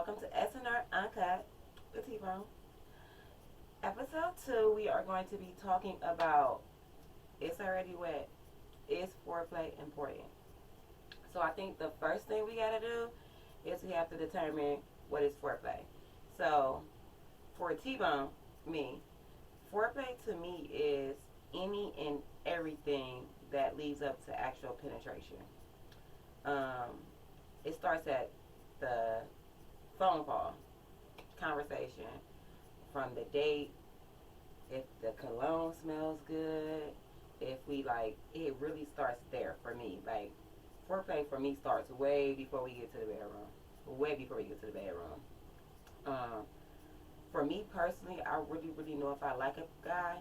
welcome to SNR Uncut with Tbone. Episode 2, we are going to be talking about It's Already Wet. Is foreplay important? So I think the first thing we gotta do is we have to determine what is foreplay. So for Tbone, me, foreplay to me is any and everything that leads up to actual penetration. Um, it starts at the phone call, conversation, from the date, if the cologne smells good, if we like, it really starts there for me. Like, foreplay for me starts way before we get to the bedroom. Way before we get to the bedroom. Um, for me personally, I really know if I like a guy,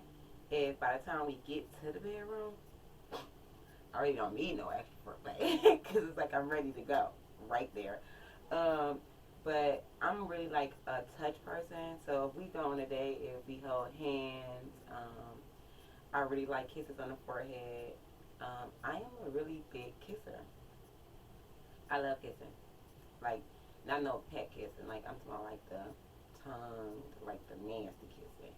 if by the time we get to the bedroom, I really don't need no extra foreplay because it's like I'm ready to go right there. Um, but I'm really like a touch person, so if we go on a date, if we hold hands, I really like kisses on the forehead. I am a really big kisser. I love kissing, like not no pet kissing, like I'm talking about like the tongue, like the nasty kissing.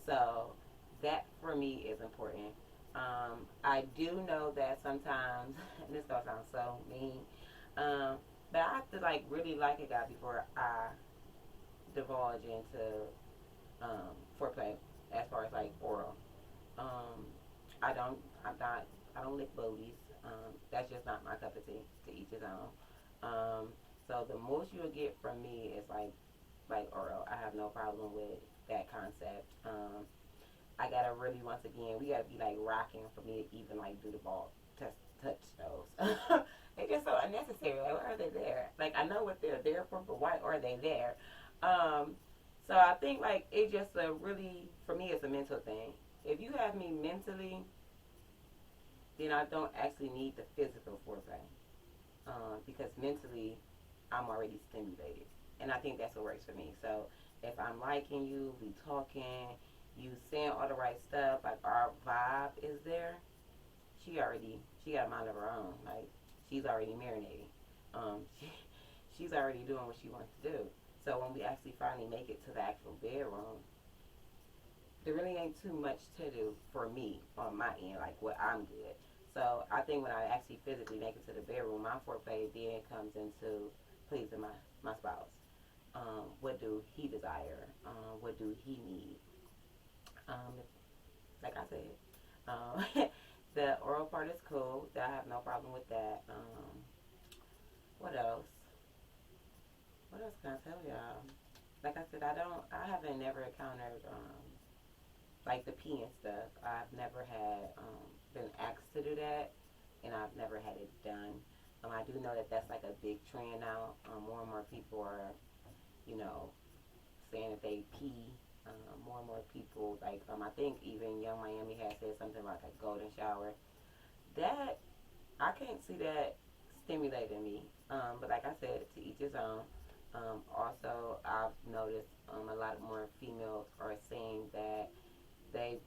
So that for me is important. I do know that sometimes, and this gonna sound so mean, um, but I have to like really like a guy before I divulge into foreplay as far as like oral. Um, I don't, I'm not, I don't lick booties. That's just not my cup of tea. To each his own. So the most you'll get from me is like oral. I have no problem with that concept. I gotta really once again we gotta be like rocking for me to even like do the ball test touch those. They're just so unnecessary. Like why are they there? Like I know what they're there for, but why are they there? Um, so I think like it's just a really for me it's a mental thing. If you have me mentally, then I don't actually need the physical foreplay because mentally I'm already stimulated, and I think that's what works for me. So if I'm liking you, we talking, you saying all the right stuff, like our vibe is there. She got a mind of her own. Like she's already marinating. She's already doing what she wants to do. So when we actually finally make it to the actual bedroom, there really ain't too much to do for me on my end, like what I'm good. So I think when I actually physically make it to the bedroom, my foreplay then comes into pleasing my spouse. What do he desire? What do he need? Um, like I said, the oral part is cool. I have no problem with that. What else? What else can I tell y'all? Like I said, I haven't never encountered like the pee and stuff. I've never had been asked to do that, and I've never had it done. I do know that that's like a big trend now. More and more people are, you know, saying that they pee. More and more people like I think even Young Miami has said something like a golden shower. That I can't see that stimulating me. But like I said, to each his own. Also, I've noticed a lot more females are saying that they,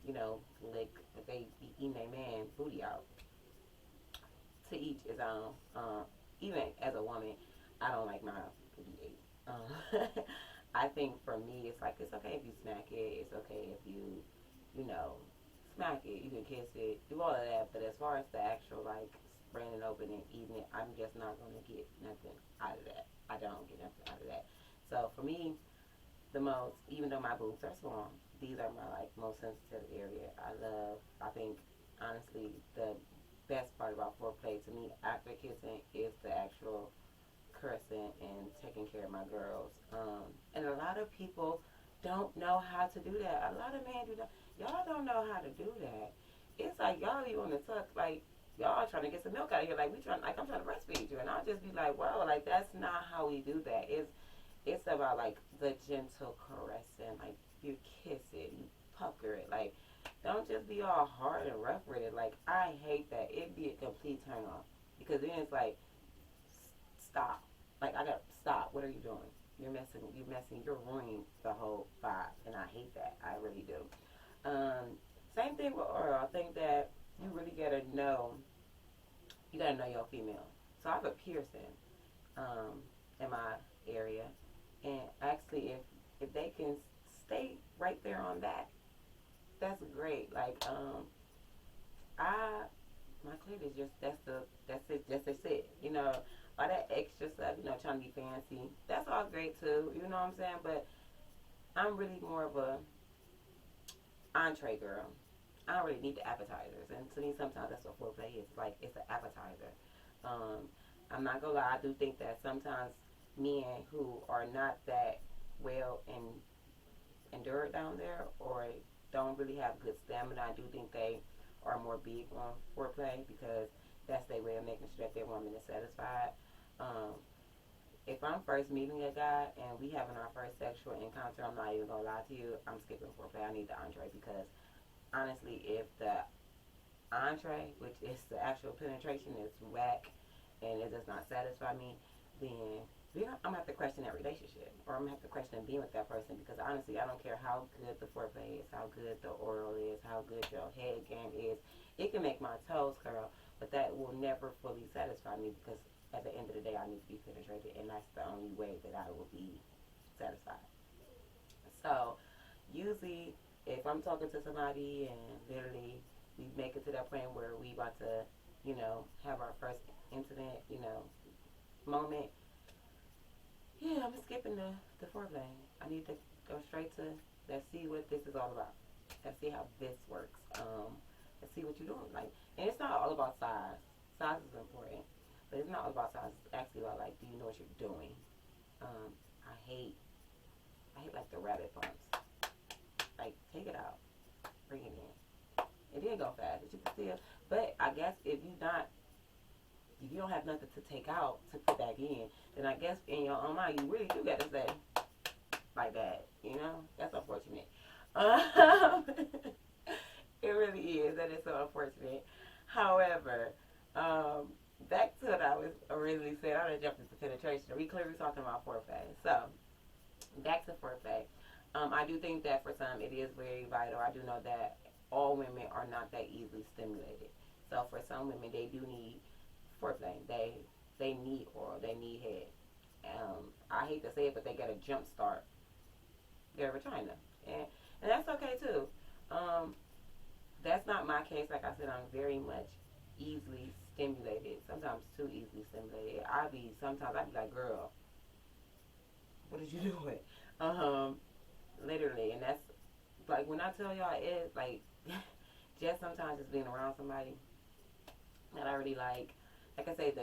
lick, they be eating their man booty out. To each his own. Even as a woman, I don't like my booty ate. I think for me, it's like it's okay if you smack it. It's okay if you know, smack it. You can kiss it, do all of that. But as far as the actual like spraying it open and eating it, I'm just not gonna get nothing out of that. I don't get nothing out of that. So for me, the most, even though my boobs are small, these are my like most sensitive area. I think honestly, the best part about foreplay to me after kissing is the actual caressing and taking care of my girls. And a lot of people don't know how to do that. A lot of men do that. Y'all don't know how to do that. It's like y'all be on the tuck, like y'all trying to get some milk out of here. Like we trying, like I'm trying to breastfeed you, and I'll just be like, wow, like that's not how we do that. It's about like the gentle caressing, like you kiss it, you pucker it, like don't just be all hard and rough with it. Like I hate that. It'd be a complete turn off because then it's like stop. Like I got stop. What are you doing? You're messing. You're messing. You're ruining the whole vibe, and I hate that. I really do. Same thing with oral. I think that you really gotta know. You gotta know your female. So I have a piercing in my area, And actually, if they can stay right there on that, that's great. Like I my clit is just that's it, just that's it. All that extra stuff, trying to be fancy. That's all great too. You know what I'm saying? But I'm really more of a entree girl. I don't really need the appetizers, and to me, sometimes that's what foreplay is. Like it's an appetizer. Um, I'm not gonna lie. I do think that sometimes men who are not that well endured down there, or don't really have good stamina, I do think they are more big on foreplay because that's their way of making sure that their woman is satisfied. Um, if I'm first meeting a guy and we having our first sexual encounter, I'm not even gonna lie to you. I'm skipping foreplay. I need the entree because honestly, if the entree, which is the actual penetration, is whack and it does not satisfy me, then I'm gonna have to question that relationship, or I'm gonna have to question being with that person because honestly, I don't care how good the foreplay is, how good the oral is, how good your head game is. It can make my toes curl, but that will never fully satisfy me because at the end of the day, I need to be penetrated, and that's the only way that I will be satisfied. So usually, if I'm talking to somebody and literally we make it to that point where we about to, have our first intimate, moment, yeah, I'm skipping the foreplay. I need to go straight to let's see what this is all about. Let's see how this works. Let's see what you're doing. Like, and it's not all about size. Size is important, but it's not all about size. It's actually about like, do you know what you're doing? Um, I hate, I hate like the rabbit bumps. Like, take it out, bring it in. It didn't go fast, as you can see. But I guess if you don't have nothing to take out to put back in, then I guess in your own mind you really do got to say like that. That's unfortunate. Um, it really is. That is so unfortunate. However, um, back to what I was originally saying. I done jumped into penetration. We clearly talking about foreplay. So back to foreplay. I do think that for some it is very vital. I do know that all women are not that easily stimulated. So for some women, they do need foreplay. They need oral. They need head. I hate to say it, but they got to jump start their vagina, and that's okay too. Um, that's not my case. Like I said, I'm very much easily stimulated. Sometimes too easily stimulated. Sometimes I be like, girl, what did you do with? Um, literally, and that's like when I tell y'all it's like just sometimes just being around somebody that I really like. Like I say,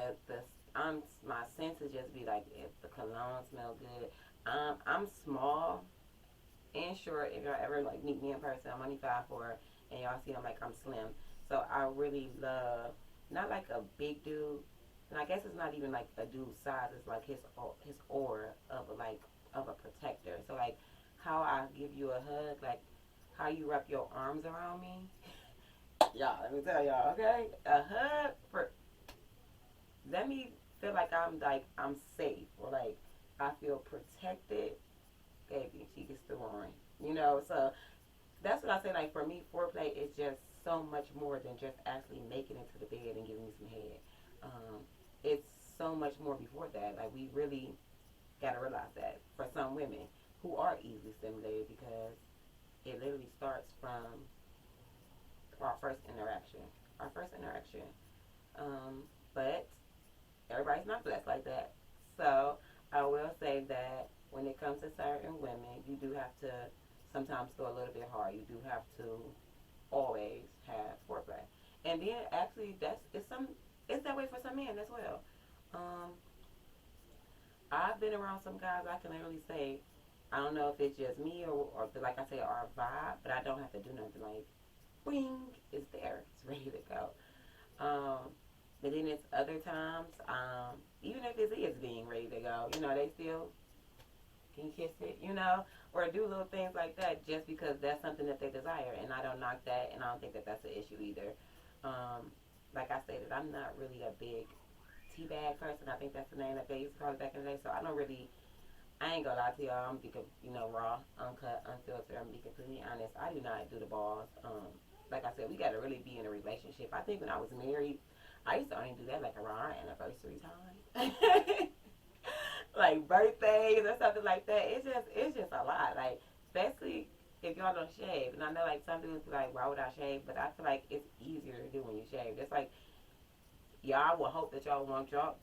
my senses just be like if the cologne smell good. I'm small and short. If y'all ever like meet me in person, I'm only 5'4", and y'all see I'm slim. So I really love not like a big dude, and I guess it's not even like a dude's size. It's like his aura of a protector. So like how I give you a hug, like how you wrap your arms around me. Y'all, let me tell y'all, okay? A hug for let me feel like I'm safe, or like I feel protected, baby. She gets the roaring, So that's what I say. Like for me, foreplay is just so much more than just actually making it to the bed and giving me some head. Um, it's so much more before that. Like we really gotta realize that for some women who are easily stimulated because it literally starts from our first interaction. Our first interaction. But everybody's not blessed like that. So I will say that when it comes to certain women, you do have to sometimes go a little bit hard. You do have to always have foreplay. And then actually it's that way for some men as well. Um, I've been around some guys I can literally say I don't know if it's just me or like I say our vibe, but I don't have to do nothing. Like, bing, it's there. It's ready to go. Um, but then it's other times, even if it is being ready to go, they still can kiss it, or do little things like that just because that's something that they desire. And I don't knock that, and I don't think that that's an issue either. Um, like I stated, I'm not really a big teabag person. I think that's the name that they used to call it back in the day. So I ain't gonna lie to y'all. I'm be, raw, uncut, unfiltered. I'm be completely honest. I do not do the balls. Like I said, we gotta really be in a relationship. I think when I was married, I used to only do that like around our anniversary time. like birthdays or something like that. It's just a lot. Like especially if y'all don't shave. And I know like some dudes be like, why would I shave? But I feel like it's easier to do when you shave. It's like y'all will hope that y'all want y'all,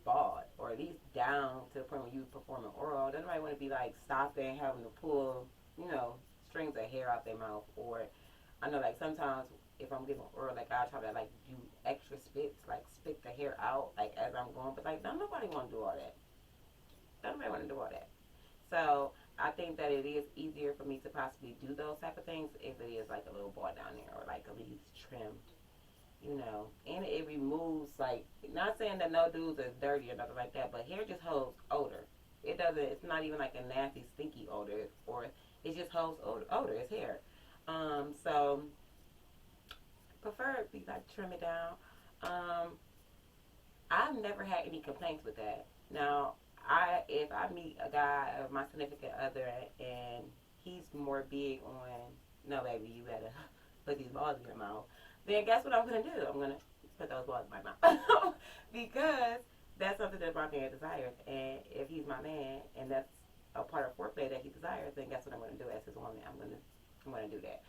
bald or at least down to the point where you performing oral. Then nobody want to be like stopping, having to pull, strings of hair out their mouth. Or I know like sometimes if I'm giving oral, like I try to like do extra spits, like spit the hair out like as I'm going. But like don't nobody want to do all that. Don't nobody want to do all that. So I think that it is easier for me to possibly do those type of things if it is like a little ball down there or like at least trimmed, and it removes like not saying that no dudes are dirty or nothing like that, but hair just holds odor. It doesn't. It's not even like a nasty, stinky odor, or it just holds odor. It's hair. So preferably like trim it down. Um, I've never had any complaints with that. Now, if I meet a guy or my significant other and he's more big on no baby, you better put these balls in your mouth, then guess what I'm gonna do? I'm gonna put those balls in my mouth because that's something that my man desires. And if he's my man and that's a part of foreplay that he desires, then guess what I'm gonna do as his woman? I'm gonna do that.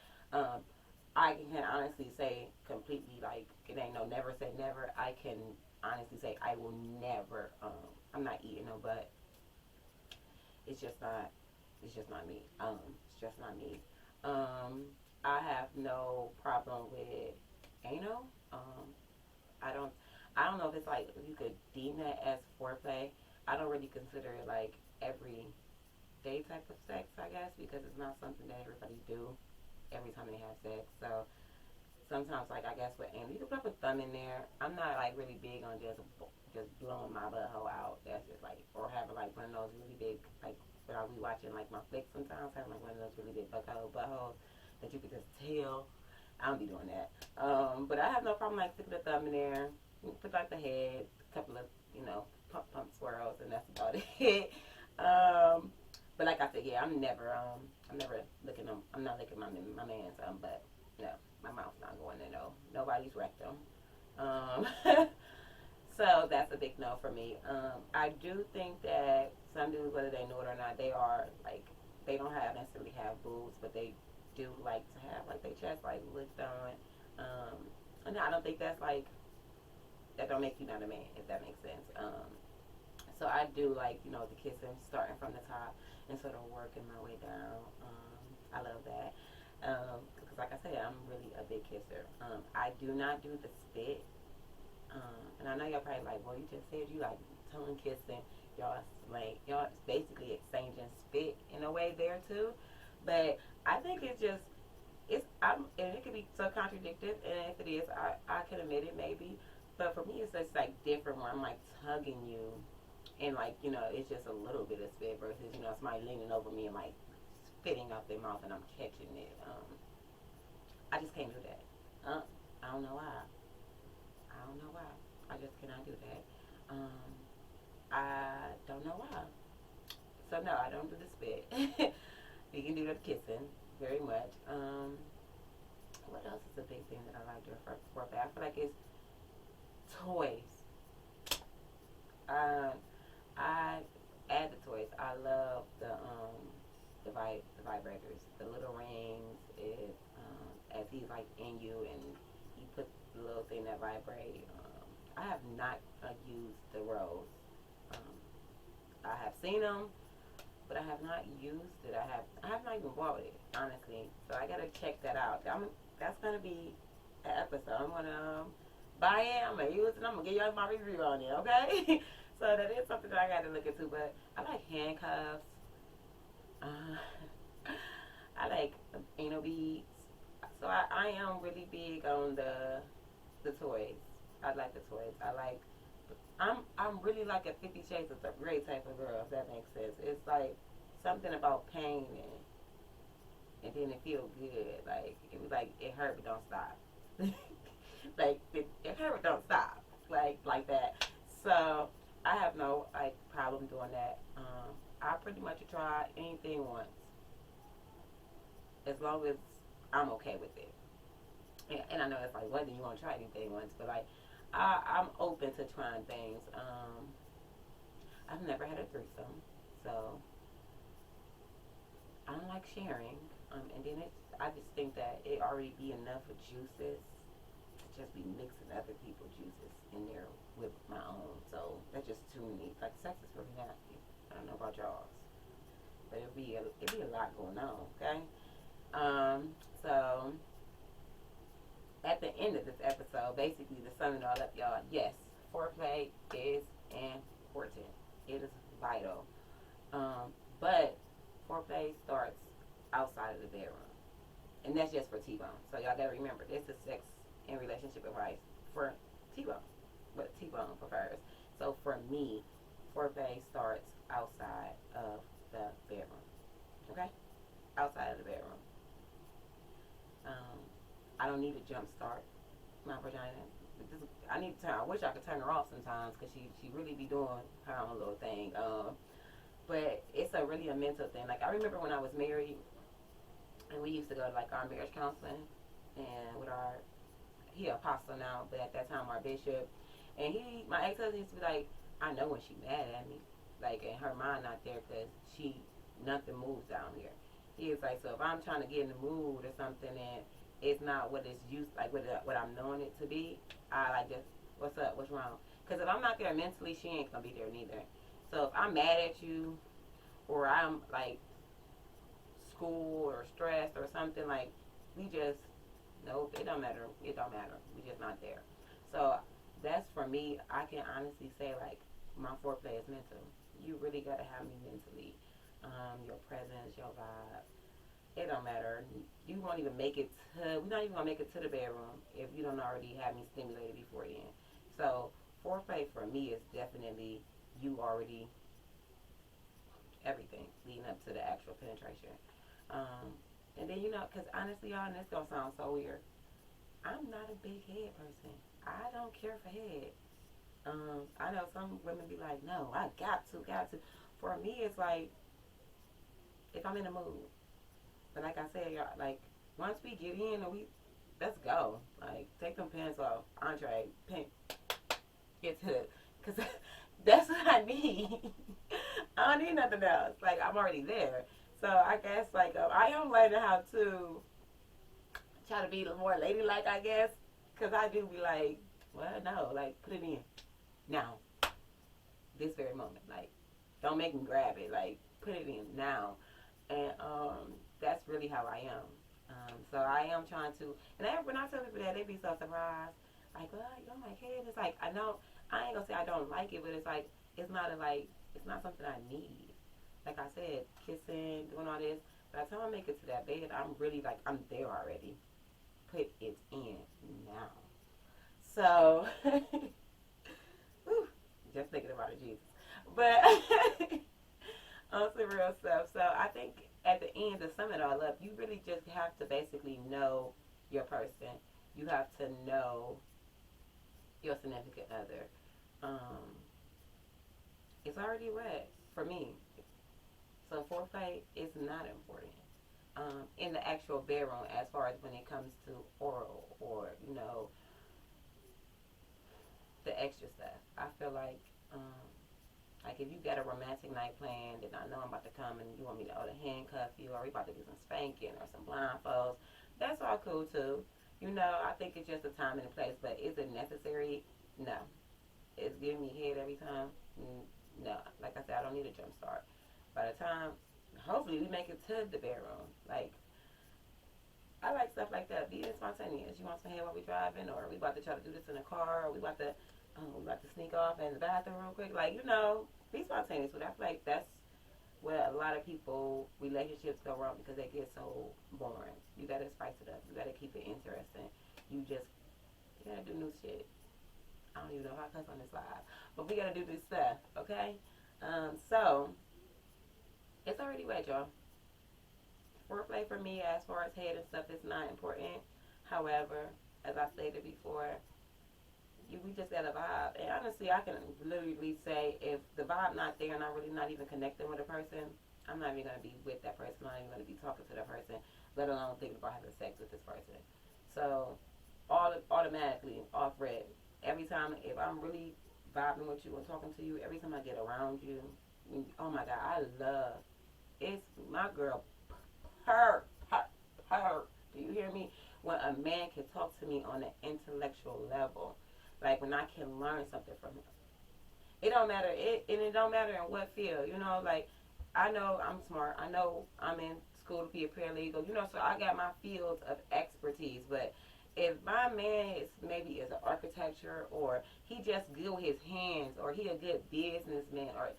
I can honestly say completely like it ain't no never say never. I can honestly say I will never. I'm not eating no butt. It's just not. It's just not me. It's just not me. I have no problem with anal. I don't. I don't know if it's like if you could deem that as foreplay. I don't really consider it like every day type of sex. I guess because it's not something that everybody do every time they have sex. So sometimes, like I guess with anal, you can put a thumb in there. I'm not like really big on just blowing my butthole out. That's just like or having like one of those really big like when I be watching like my flicks sometimes having like one of those really big buttholes that you could just tell. I don't be doing that. But I have no problem like sticking the thumb in there. Put like the head, a couple of pump swirls, and that's about it. But like I said, yeah, I'm never licking them. I'm not licking my man's but no, my mouth's not going there. No, nobody's rectum. Um, so that's a big no for me. I do think that some dudes, whether they know it or not, they are like they don't have necessarily have boobs, but they do like to have like their chest like licked on. And I don't think that's like that don't make you not a man if that makes sense. So I do like the kissing starting from the top and sort of working my way down. I love that because like I said, I'm really a big kisser. I do not do the spit. And I know y'all probably like, well, you just said you like tongue kissing. Y'all basically exchanging spit in a way there too. But I think and it could be so contradictory, and if it is, I can admit it maybe. But for me, it's just like different where I'm like tugging you, and like it's just a little bit of spit versus somebody leaning over me and like spitting out their mouth and I'm catching it. I just can't do that. I don't know why. I don't know why. I just cannot do that. I don't know why. So no, I don't do the spit. You can do the kissing very much. What else is a big thing that I like doing for I feel like it's toys. I add the toys. I love the vibrators, the little rings. As he's like in you and he puts the little thing that vibrate. I have not used the rose. I have seen them, but I have not used it. I have not even bought it, honestly. So I gotta check that out. That's gonna be an episode. I'm gonna buy it. I'm gonna use it. I'm gonna give y'all my review on it. Okay. So that is something that I gotta look into. But I like handcuffs. I like anal beads. So I am really big on the toys. I like the toys. I'm really like a 50 Shades of Grey type of girl, if that makes sense. It's like something about pain and then it feel good. Like it was like it hurt but don't stop. Like it hurt but don't stop. Like that. So I have no like problem doing that. I pretty much try anything once, as long as I'm okay with it. And I know it's like, whether you want to try anything once, but like I'm open to trying things. I've never had a threesome, so I don't like sharing. And then I just think that it already be enough of juices to just be mixing other people's juices in there with my own. So that's just too many. Like sex is really nasty. I don't know about y'all, but it'd be a lot going on. Okay. So at the end of this episode, basically to sum it all up, y'all, yes, foreplay is important. It is vital. But foreplay starts outside of the bedroom, and that's just for Tbone. So y'all gotta remember, this is sex and relationship advice for Tbone, what Tbone prefers. So for me, foreplay starts outside of the bedroom. Okay, outside of the bedroom. Um, I don't need a jump start my vagina. I need to turn. I wish I could turn her off sometimes because she really be doing her own little thing. But it's really a mental thing. Like I remember when I was married, and we used to go to like our marriage counseling, and with our he apostle now, but at that time our bishop, and my ex husband used to be like, I know when she mad at me, like in her mind not there because nothing moves down here. He is like, so if I'm trying to get in the mood or something and it's not what it's used like what I'm knowing it to be, I like just what's up, what's wrong? Because if I'm not there mentally, she ain't gonna be there neither. So if I'm mad at you or I'm like school or stressed or something, like we just nope, it don't matter. It don't matter. We just not there. So that's for me. I can honestly say like my foreplay is mental. You really gotta have me mentally. Your presence, your vibe. It don't matter. You won't even make it to. We're not even gonna make it to the bedroom if you don't already have me stimulated beforehand. So foreplay for me is definitely you already everything leading up to the actual penetration. And then because honestly, y'all, and this gonna sound so weird. I'm not a big head person. I don't care for head. I know some women be like, no, I got to. For me, it's like if I'm in the mood. But like I said, y'all, like once we get in, let's go. Like take them pants off, entree, pink, get to it, cause that's what I need. I don't need nothing else. Like I'm already there. So I guess like I am learning how to try to be more ladylike, I guess, cause I do be like, well, no, like put it in now, this very moment. Like don't make me grab it. Like put it in now, and that's really how I am. So I am trying to, and when I tell people that, they be so surprised. Like, oh, you don't like it? It's like I know I ain't gonna say I don't like it, but it's like it's not something I need. Like I said, kissing, doing all this. By the time I make it to that bed, I'm really like I'm there already. Put it in now. So, whew, just thinking about it, Jesus. But on some real stuff. So I think at the end to sum it all up, you really just have to basically know your person. You have to know your significant other. Um, it's already wet for me. So foreplay is not important in the actual bedroom as far as when it comes to oral or the extra stuff. I feel like if you got a romantic night planned and I know I'm about to come and you want me to handcuff you or we about to do some spanking or some blindfolds, that's all cool too. I think it's just a time and a place, but is it necessary? No. It's giving me head every time? No. Like I said, I don't need a jump start. By the time, hopefully we make it to the bedroom. Like, I like stuff like that. Be spontaneous. You want some head while we driving, or we about to try to do this in the car, or we about to sneak off in the bathroom real quick. Like, be spontaneous. But I feel like that's where a lot of people relationships go wrong because they get so boring. You gotta spice it up. You gotta keep it interesting. You gotta do new shit. I don't even know if I cuss on this live, but we gotta do this stuff, okay? So it's already wet, y'all. Foreplay for me, as far as head and stuff, is not important. However, as I stated before, we just got a vibe. And honestly, I can literally say if the vibe not there and I'm really not even connecting with a person, I'm not even going to be with that person. I'm not even going to be talking to that person, let alone thinking about having sex with this person. So, automatically off red. Every time, if I'm really vibing with you and talking to you, every time I get around you, oh my God, I love, it's my girl, her. Do you hear me? When a man can talk to me on an intellectual level, like when I can learn something from him. It don't matter. It don't matter in what field. You know, like I know I'm smart. I know I'm in school to be a paralegal. You know, so I got my fields of expertise. But if my man is maybe is an architecture, or he just good with his hands, or he a good businessman, or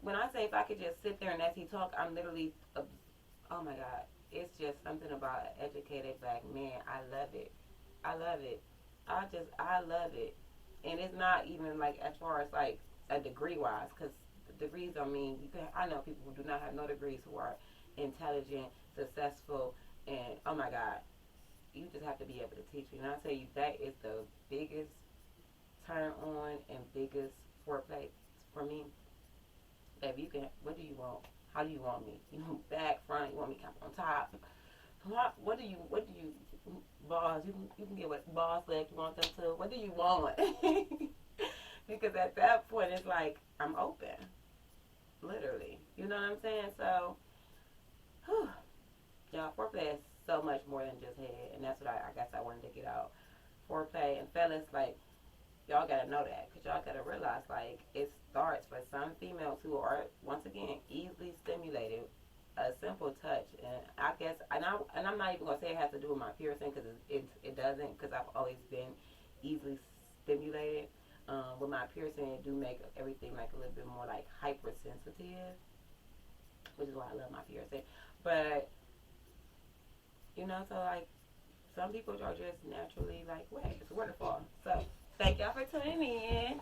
when I say if I could just sit there and as he talk, I'm literally, oh my God, it's just something about an educated black man. I love it. I love it. I love it. And it's not even like as far as like a degree wise, because degrees don't mean you can. I know people who do not have no degrees who are intelligent, successful, and oh my God, you just have to be able to teach me. And I tell you, that is the biggest turn on and biggest foreplay for me. Baby, you can. What do you want? How do you want me? You want back, front? You want me on top? What do you? What do you? Balls. You can get what balls legs you want them to. What do you want? Because at that point, it's like I'm open, literally. You know what I'm saying? So, whew, y'all, foreplay is so much more than just head, and that's what I guess I wanted to get out. Foreplay and fellas, like y'all gotta know that, cause y'all gotta realize like it starts for some females who are once again easily stimulated. A simple touch, and I guess, and I'm not even gonna say it has to do with my piercing, cause it doesn't, cause I've always been easily stimulated. With my piercing, it do make everything like a little bit more like hypersensitive, which is why I love my piercing. But you know, so like some people are just naturally like wet. It's a waterfall. So thank y'all for tuning in.